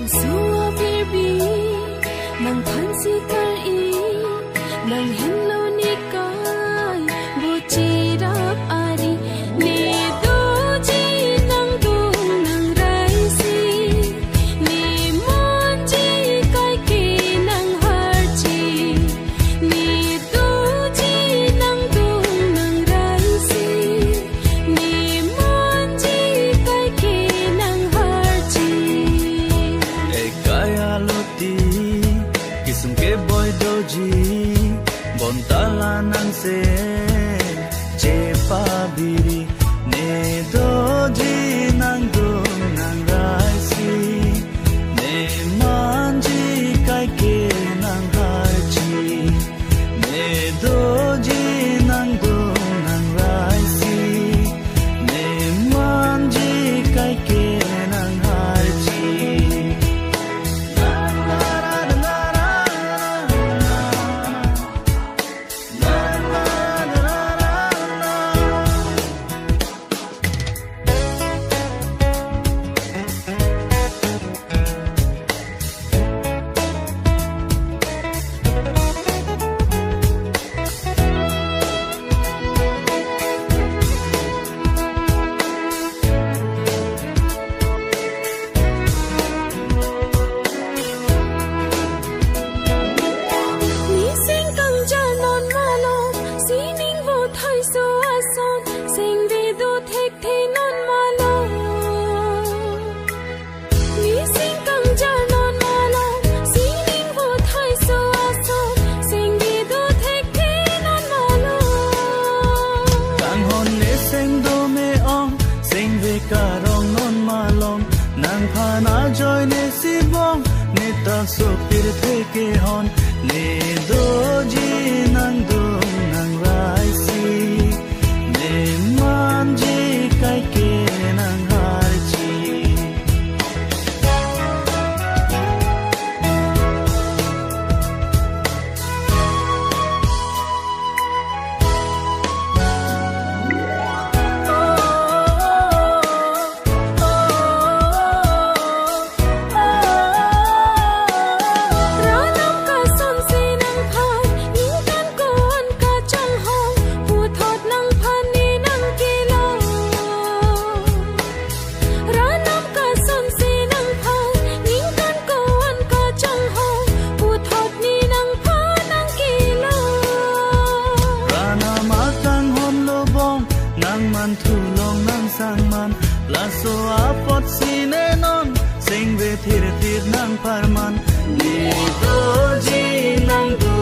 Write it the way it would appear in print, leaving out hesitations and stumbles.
suwa baby nang phansi kal I nang hello ni kai bu chi rap ari ne do ji nang du nang rai si ne mon ji kai ke nang har chi ne do ji nang du nang rai si ne mon ji kai ke nang har chi kaya loti kisum ke boy doji bon tala nang se che pa biri ne doji nang do nang rai si ne manji kai ke nang har chi ne doji nang do nang rai si ne manji kai ke nang har chi ni sing kang ja non ma lo si ning vô thai so a son sing ve do thek the non ma lo ni sing kang ja non ma lo si ning vô thai so a son sing ve do thek the non ma lo Kang hon le seng do me ong seng ve ka rong non ma lom nang pha na joy ne si bong ne ta so pir the ke hon ne do ji nang do nang rai si ne man ji kai ke nang har chi ranam ka son se nang phan ning kan ko an ka chang hong pu thot nang phan ni nang ke lo ranam ka son se nang phan ning kan ko an ka chang hong pu thot ni nang phan nang ke lo Rana ma kang hom lo bong nang man thu long nang sang man la so a pot si ne non sing ve thir thir nang par man ni do ji nang do